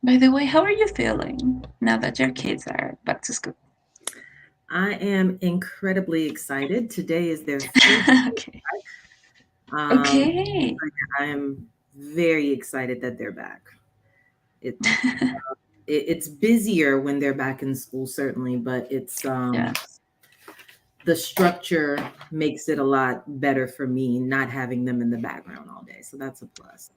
By the way, how are you feeling now that your kids are back to school? I am incredibly excited. Today is their first day. Okay. Um, Okay. so yeah, I am very excited that they're back. It, it's busier when they're back in school, certainly, but it's Yeah. the structure makes it a lot better for me not having them in the background all day. So that's a plus.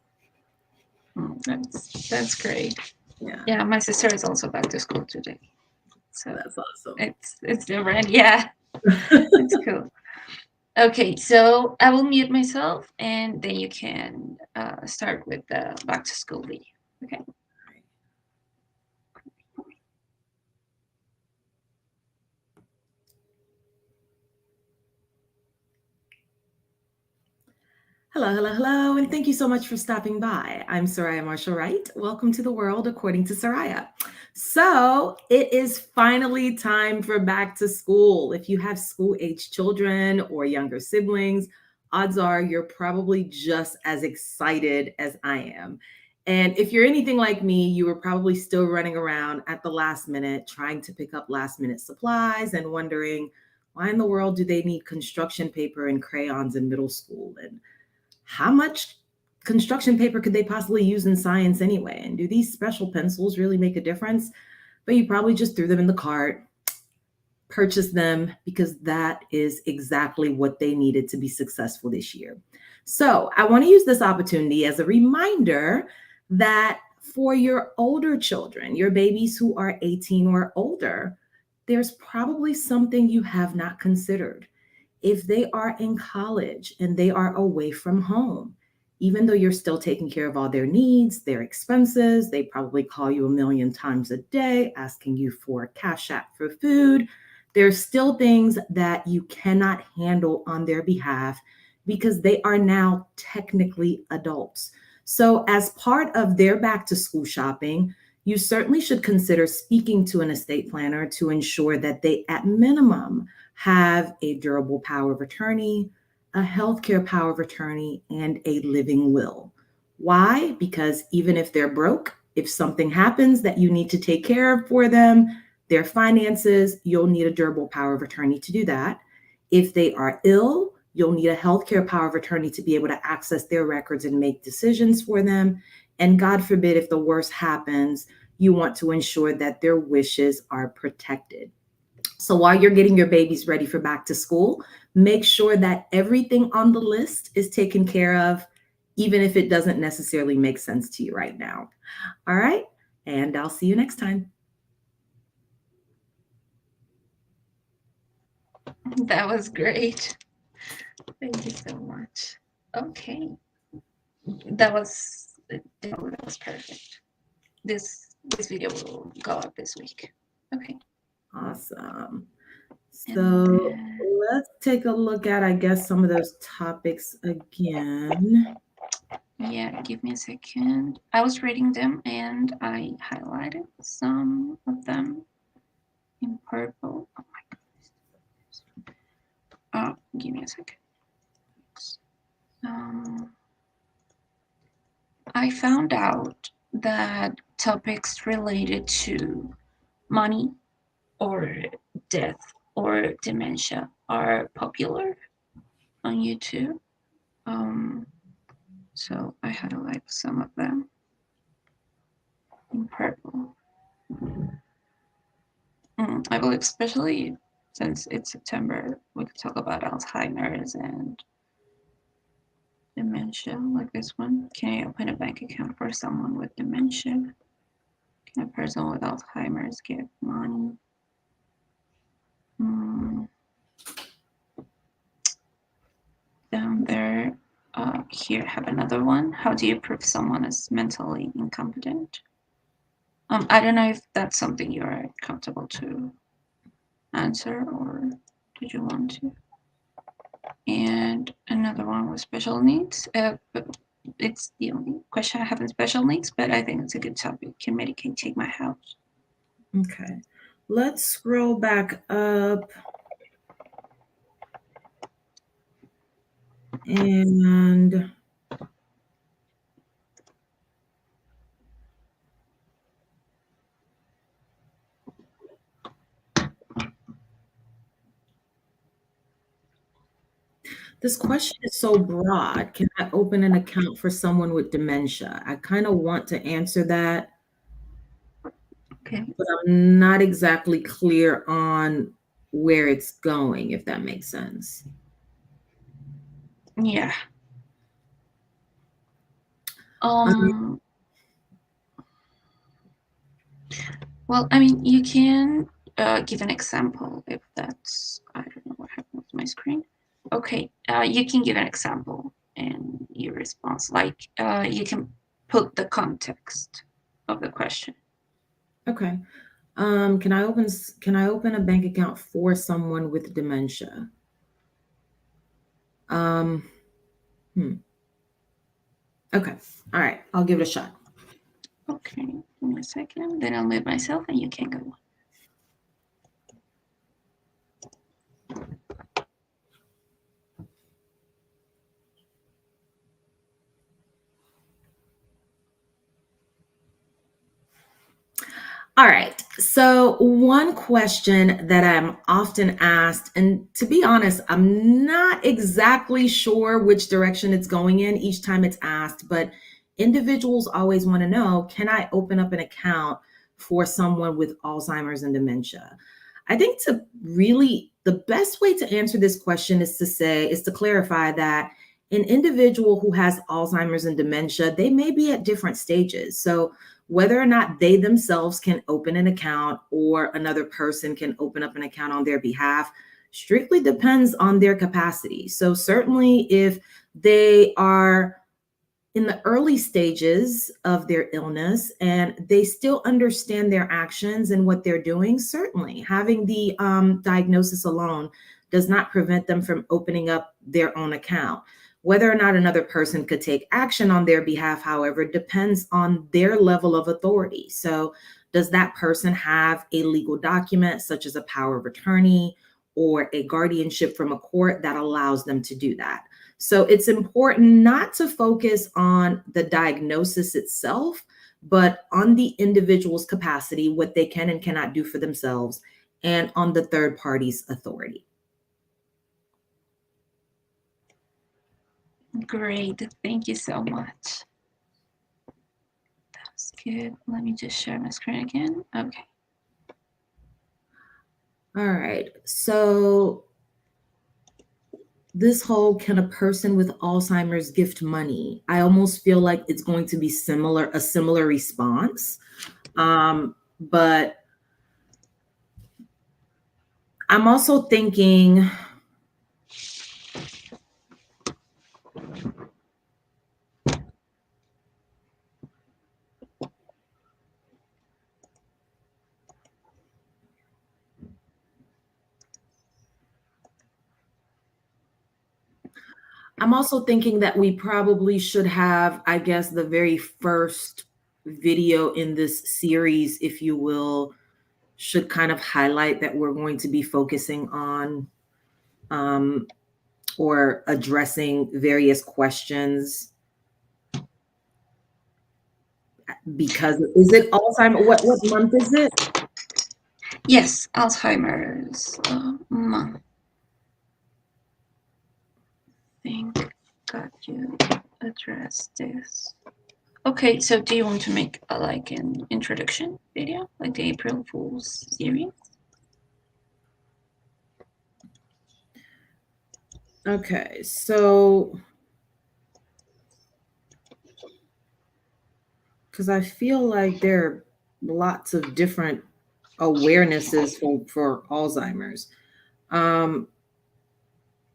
That's great. Yeah, Yeah, my sister is also back to school today, so that's awesome. it's different. Yeah, it's cool. Okay, so I will mute myself, and then you can start with the back to school video. Okay. Hello, hello, hello, and thank you so much for stopping by. I'm Soraya Marshall Wright. Welcome to the world according to Soraya. So, it is finally time for back to school. If you have school age children or younger siblings, odds are you're probably just as excited as I am. And if you're anything like me, you were probably still running around at the last minute trying to pick up last minute supplies and wondering why in the world do they need construction paper and crayons in middle school? And how much construction paper could they possibly use in science anyway? And do these special pencils really make a difference? But you probably just threw them in the cart, purchased them because that is exactly what they needed to be successful this year. So I want to use this opportunity as a reminder that for your older children, your babies who are 18 or older, there's probably something you have not considered if they are in college and they are away from home, even though you're still taking care of all their needs, their expenses, they probably call you a million times a day asking you for cash app for food. There's still things that you cannot handle on their behalf because they are now technically adults. So, as part of their back to school shopping, you certainly should consider speaking to an estate planner to ensure that they, at minimum, have a durable power of attorney, a healthcare power of attorney, and a living will. Why? Because even if they're broke, if something happens that you need to take care of for them, their finances, you'll need a durable power of attorney to do that. If they are ill, you'll need a healthcare power of attorney to be able to access their records and make decisions for them. And God forbid, if the worst happens, you want to ensure that their wishes are protected. So while you're getting your babies ready for back to school, make sure that everything on the list is taken care of, even if it doesn't necessarily make sense to you right now. All right. And I'll see you next time. That was great. Thank you so much. Okay, that was that was perfect. This video will go up this week. Okay, Awesome. and So let's take a look at, I guess, some of those topics again. yeah, give me a second. I was reading them and I highlighted some of them in purple. Oh my god. Give me a second. Um, I found out that topics related to money or death or dementia are popular on YouTube. Um, so I highlight some of them in purple. I believe, especially since it's September, we could talk about Alzheimer's and dementia, like this one. Can I open a bank account for someone with dementia? Can a person with Alzheimer's get money? Mm, Down there, here I have another one. How do you prove someone is mentally incompetent? I don't know if that's something you're comfortable to answer or did you want to? And another one with special needs. But it's the only question I have in special needs, but I think it's a good topic. Can Medicaid take my house? Okay. Let's scroll back up and This question is so broad. Can I open an account for someone with dementia? I kind of want to answer that, Okay. but I'm not exactly clear on where it's going, if that makes sense. Yeah. Um, Um. Well, I mean, you can give an example if that's, I don't know what happened with my screen. Okay, you can give an example in your response. Like, you can put the context of the question. okay. Can I open a bank account for someone with dementia? Um, hmm. Okay. All right. I'll give it a shot. Okay, give me a second. Then I'll mute myself and you can go. All right. So, one question that I'm often asked, and to be honest, I'm not exactly sure which direction it's going in each time it's asked, but individuals always want to know, can I open up an account for someone with Alzheimer's and dementia? I think the best way to answer this question is to clarify that an individual who has Alzheimer's and dementia, they may be at different stages. So, whether or not they themselves can open an account or another person can open up an account on their behalf strictly depends on their capacity. So, certainly, if they are in the early stages of their illness and they still understand their actions and what they're doing, certainly having the diagnosis alone does not prevent them from opening up their own account. Whether or not another person could take action on their behalf, however, depends on their level of authority. So, does that person have a legal document, such as a power of attorney or a guardianship from a court, that allows them to do that? So it's important not to focus on the diagnosis itself, but on the individual's capacity, what they can and cannot do for themselves, and on the third party's authority. Great, thank you so much. That's good. Let me just share my screen again. Okay. All right. So this whole, can a person with Alzheimer's gift money? I almost feel like it's going to be a similar response. But I'm also thinking, that we probably should have, I guess, the very first video in this series, if you will, should kind of highlight that we're going to be focusing on um, or addressing various questions. Because is it Alzheimer's? What month is it? Yes, Alzheimer's month. I think got you address this. Okay, so do you want to make like an introduction video, like the April Fool's series? Okay, so because I feel like there are lots of different awarenesses for Alzheimer's. Um,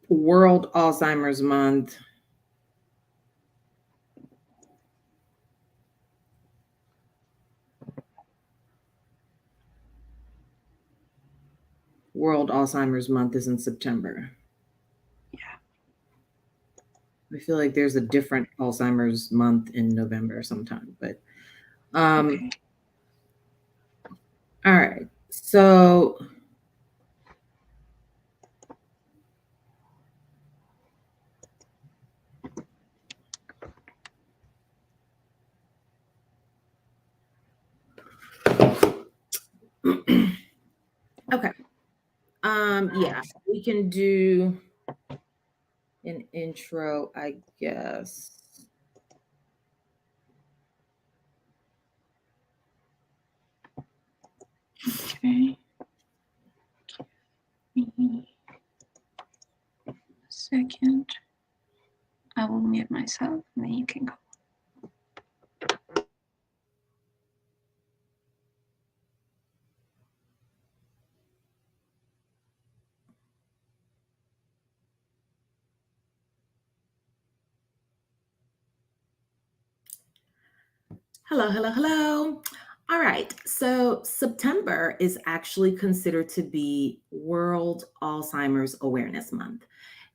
World Alzheimer's Month. World Alzheimer's Month is in September. Yeah. I feel like there's a different Alzheimer's month in November sometime, but Okay. all right. So okay. Yeah, we can do an intro, I guess. Okay. Give me a second. I will mute myself and then you can go. Hello, hello, hello. All right. So September is actually considered to be World Alzheimer's Awareness Month.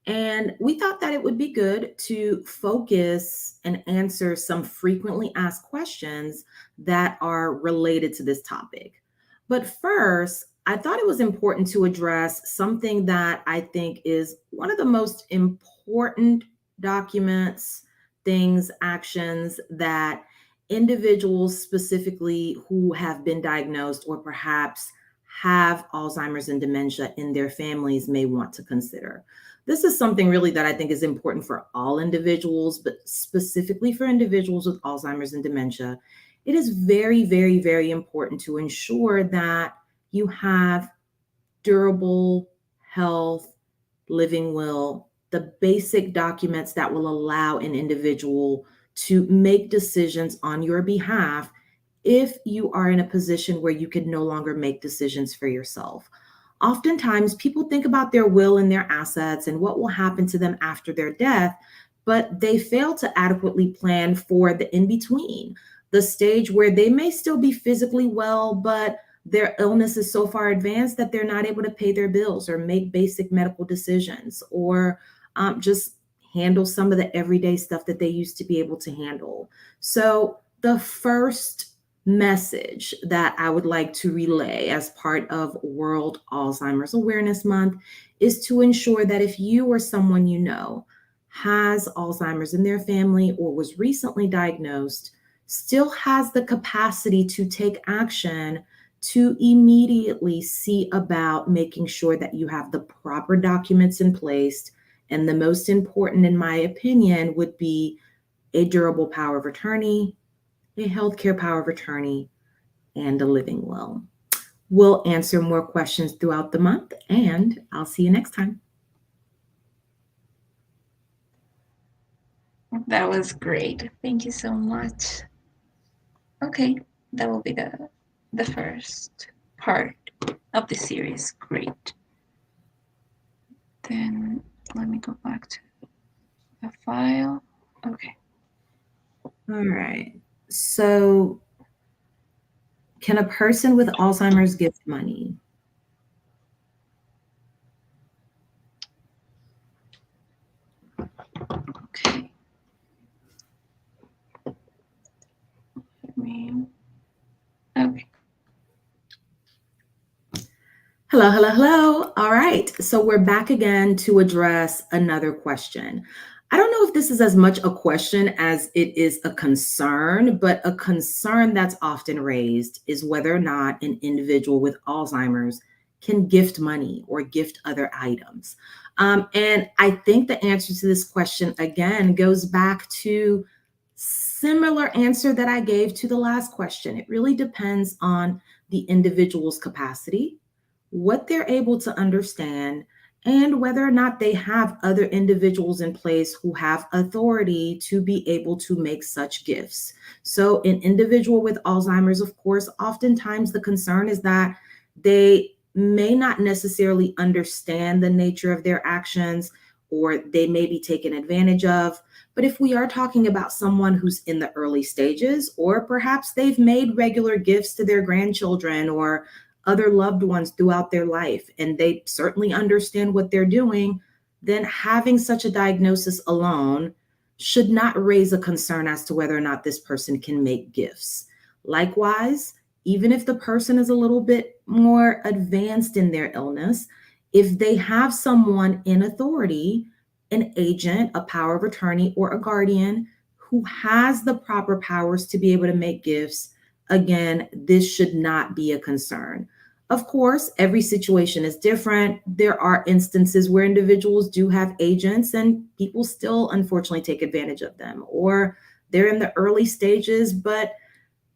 And we thought that it would be good to focus and answer some frequently asked questions that are related to this topic. But first, I thought it was important to address something that I think is one of the most important documents, things, actions that individuals specifically who have been diagnosed or perhaps have Alzheimer's and dementia in their families may want to consider. This is something really that I think is important for all individuals, but specifically for individuals with Alzheimer's and dementia. It is very, very, very important to ensure that you have durable health, living will, the basic documents that will allow an individual to make decisions on your behalf if you are in a position where you can no longer make decisions for yourself. Oftentimes, people think about their will and their assets and what will happen to them after their death, but they fail to adequately plan for the in between, the stage where they may still be physically well, but their illness is so far advanced that they're not able to pay their bills or make basic medical decisions or just handle some of the everyday stuff that they used to be able to handle. So, the first message that I would like to relay as part of World Alzheimer's Awareness Month is to ensure that if you or someone you know has Alzheimer's in their family or was recently diagnosed, still has the capacity to take action to immediately see about making sure that you have the proper documents in place. And the most important, in my opinion, would be a durable power of attorney, a healthcare power of attorney, and a living will. We'll answer more questions throughout the month, and I'll see you next time. That was great. Thank you so much. Okay, that will be the first part of the series. Great. Then let me go back to the file. Okay. All right. So, can a person with Alzheimer's give money? Okay. Okay. Hello, hello, hello. All right. So we're back again to address another question. I don't know if this is as much a question as it is a concern, but a concern that's often raised is whether or not an individual with Alzheimer's can gift money or gift other items. And I think the answer to this question, again, goes back to similar answer that I gave to the last question. It really depends on the individual's capacity, what they're able to understand, and whether or not they have other individuals in place who have authority to be able to make such gifts. So, an individual with Alzheimer's, of course, oftentimes the concern is that they may not necessarily understand the nature of their actions or they may be taken advantage of. But if we are talking about someone who's in the early stages, or perhaps they've made regular gifts to their grandchildren or other loved ones throughout their life, and they certainly understand what they're doing, then having such a diagnosis alone should not raise a concern as to whether or not this person can make gifts. Likewise, even if the person is a little bit more advanced in their illness, if they have someone in authority, an agent, a power of attorney, or a guardian who has the proper powers to be able to make gifts, again, this should not be a concern. Of course, every situation is different. There are instances where individuals do have agents and people still unfortunately take advantage of them, or they're in the early stages, but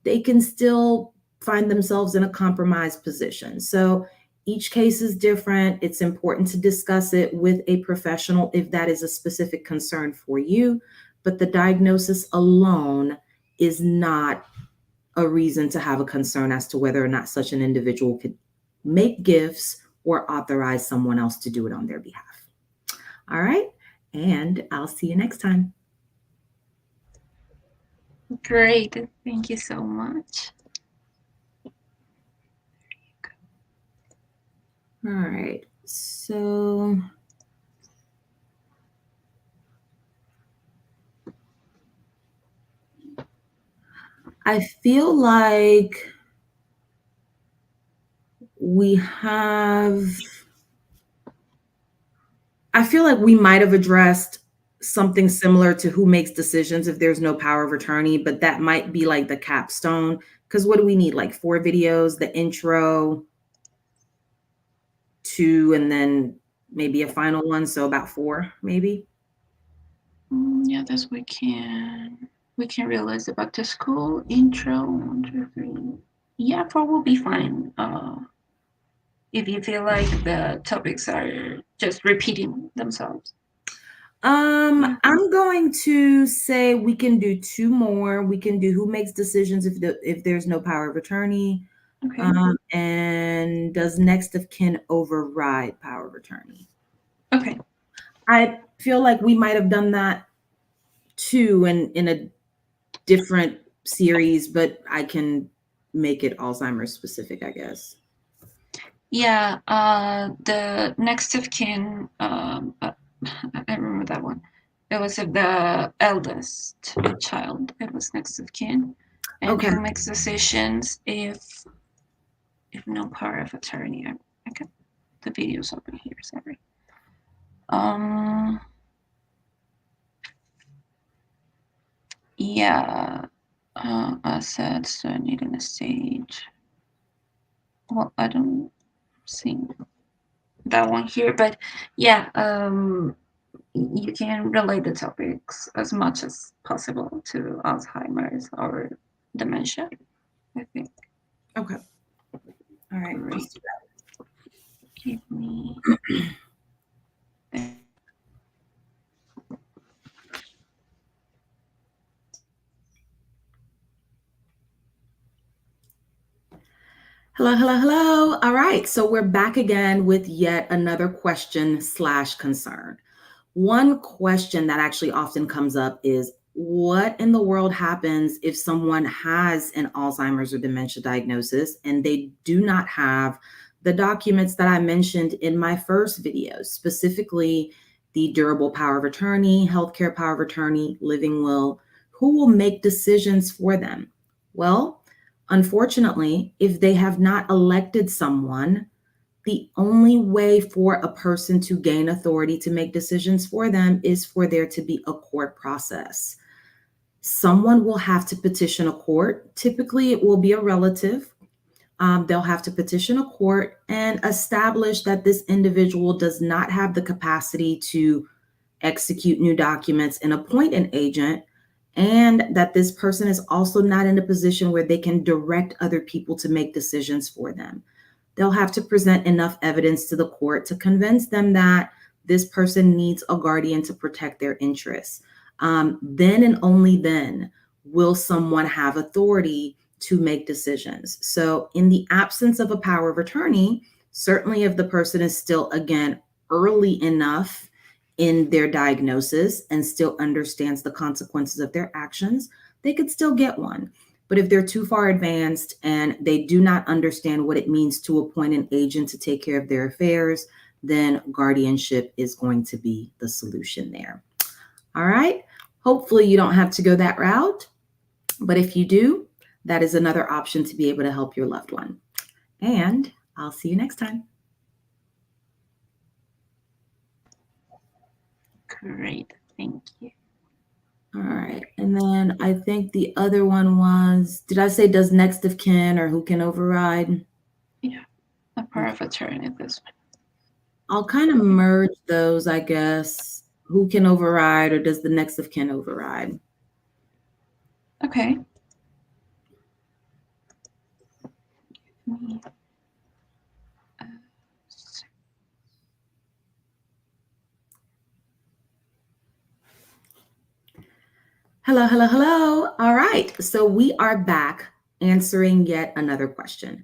they can still find themselves in a compromised position. So each case is different. It's important to discuss it with a professional if that is a specific concern for you. But the diagnosis alone is not a reason to have a concern as to whether or not such an individual could make gifts or authorize someone else to do it on their behalf. All right. And I'll see you next time. Great. Thank you so much. All right. So I feel like we have, I feel like we might have addressed something similar to who makes decisions if there's no power of attorney, but that might be like the capstone. Because what do we need? Like 4 videos, the intro, two, and then maybe a final one. So about 4, maybe. Yeah, this we can realize the back to school intro 1, 2, 3. Yeah, 4 will be fine. If you feel like the topics are just repeating themselves. Yeah. I'm going to say we can do 2 more. We can do who makes decisions if there's no power of attorney, Okay. and does next of kin override power of attorney. Okay. I feel like we might have done that too in a different series, but I can make it Alzheimer's specific, I guess. Yeah. The next of kin. I remember that one. It was the eldest child. It was next of kin, and Okay. who makes decisions if no power of attorney. I got the videos open here. Sorry. Um. Yeah. Assets. So I need a stage. Well, I don't see that one here, but yeah. You can relate the topics as much as possible to Alzheimer's or dementia, I think. Okay. All right. Great. Give me. Hello, hello, hello. All right. So we're back again with yet another question slash concern. One question that actually often comes up is what in the world happens if someone has an Alzheimer's or dementia diagnosis and they do not have the documents that I mentioned in my first video, specifically the durable power of attorney, healthcare power of attorney, living will? Who will make decisions for them? Well, unfortunately, if they have not elected someone, the only way for a person to gain authority to make decisions for them is for there to be a court process. Someone will have to petition a court. Typically, it will be a relative. They'll have to petition a court and establish that this individual does not have the capacity to execute new documents and appoint an agent, and that this person is also not in a position where they can direct other people to make decisions for them. They'll have to present enough evidence to the court to convince them that this person needs a guardian to protect their interests. Then and only then will someone have authority to make decisions. So, in the absence of a power of attorney, certainly if the person is still, again, early enough in their diagnosis and still understands the consequences of their actions, they could still get one. But if they're too far advanced and they do not understand what it means to appoint an agent to take care of their affairs, then guardianship is going to be the solution there. All right. Hopefully, you don't have to go that route. But if you do, that is another option to be able to help your loved one. And I'll see you next time. Great. Thank you. All right. And then I think the other one was, did I say does next of kin or who can override? Yeah. A power of attorney. This I'll kind of merge those, I guess. Who can override, or does the next of kin override? one. Okay. Me, uh, Hello, hello, hello. All right. So we are back answering yet another question.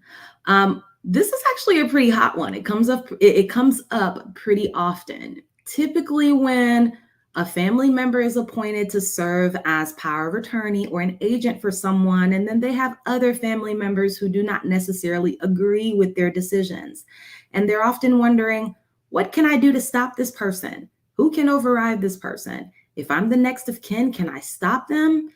This is actually a pretty hot one. It comes up pretty often. Typically when a family member is appointed to serve as power of attorney or an agent for someone, and then they have other family members who do not necessarily agree with their decisions. And they're often wondering, what can I do to stop this person? Who can override this person? If I'm the next of kin, can I stop them?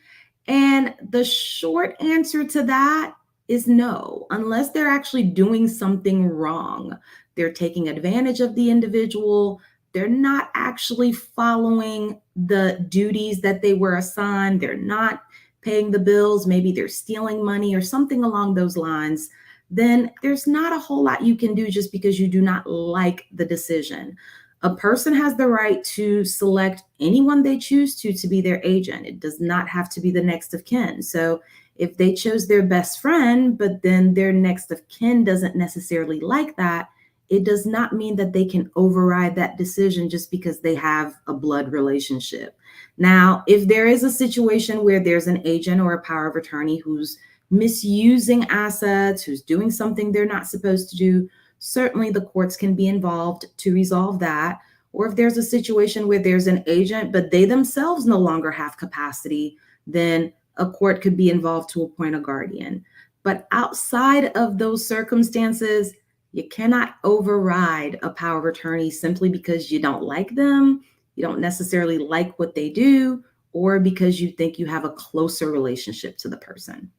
And the short answer to that is no, unless they're actually doing something wrong. They're taking advantage of the individual. They're not actually following the duties that they were assigned. They're not paying the bills. Maybe they're stealing money or something along those lines. Then there's not a whole lot you can do just because you do not like the decision. A person has the right to select anyone they choose to be their agent. It does not have to be the next of kin. So if they chose their best friend, but then their next of kin doesn't necessarily like that, it does not mean that they can override that decision just because they have a blood relationship. Now, if there is a situation where there's an agent or a power of attorney who's misusing assets, who's doing something they're not supposed to do, certainly the courts can be involved to resolve that. Or if there's a situation where there's an agent, but they themselves no longer have capacity, then a court could be involved to appoint a guardian. But outside of those circumstances, you cannot override a power of attorney simply because you don't like them, you don't necessarily like what they do, or because you think you have a closer relationship to the person.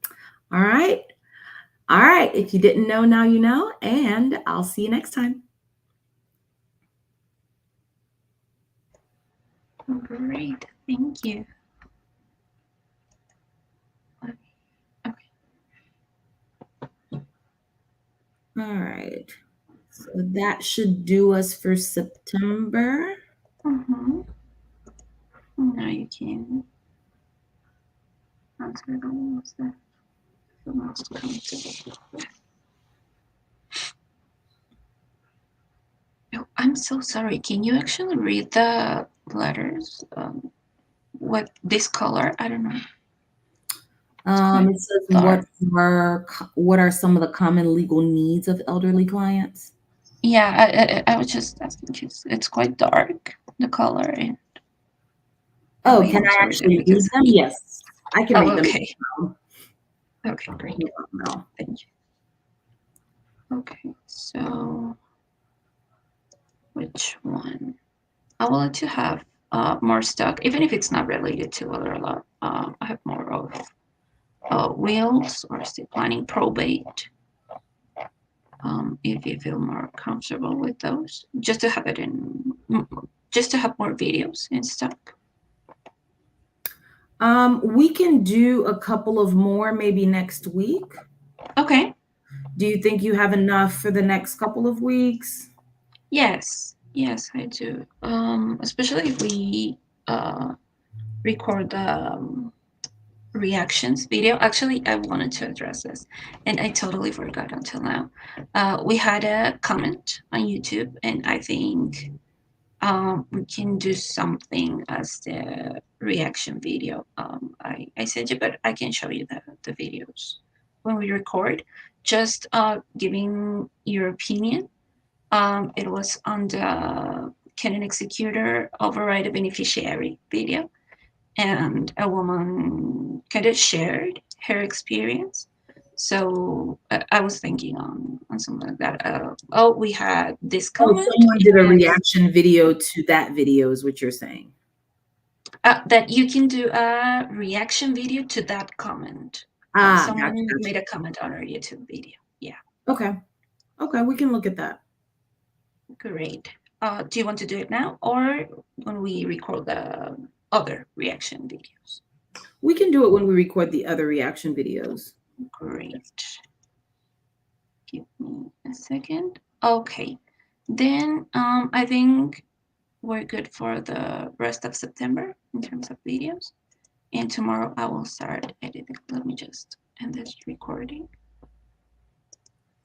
All right. All right. If you didn't know, now you know, and I'll see you next time. great. Thank you. Okay. All right. So that should do us for September. Mm-hmm. Now you can answer the ones that feel most comfortable. Oh, I'm so sorry. Can you actually read the letters? What this color? I don't know. It's quite It says dark. what are some of the common legal needs of elderly clients? Yeah, I was just asking. It's quite dark, the color, and I'll Oh, be can able I to read it actually read because. them? Yes, I can read Oh, them. okay. Okay, great. No. Thank you. Okay, so which one? I would like to have more stock, even if it's not related to other law. I have more of wills or estate planning, probate. If you feel more comfortable with those, just to have it in, just to have more videos in stock. We can do a couple of more maybe next week. Okay. Do you think you have enough for the next couple of weeks? Yes, I do. Especially if we record the reactions video. Actually, I wanted to address this, and I totally forgot until now. We had a comment on YouTube, and I think we can do something as the reaction video. I sent you, but I can show you the videos when we record. Just giving your opinion. It was on the Canon Executor Override a Beneficiary video, and a woman kind of shared her experience. So I was thinking on something like that. Oh, we had this Oh, comment, someone did a and reaction video to that video, is what you're saying. that you can do a reaction video to that comment. Gotcha, Someone gotcha. made a comment on our YouTube video. Yeah, Okay. Okay, we can look at that. great. Do you want to do it now or when we record the other reaction videos? We can do it when we record the other reaction videos. Great. Give me a second. Okay. Then I think we're good for the rest of September in terms of videos. And tomorrow I will start editing. Let me just end this recording.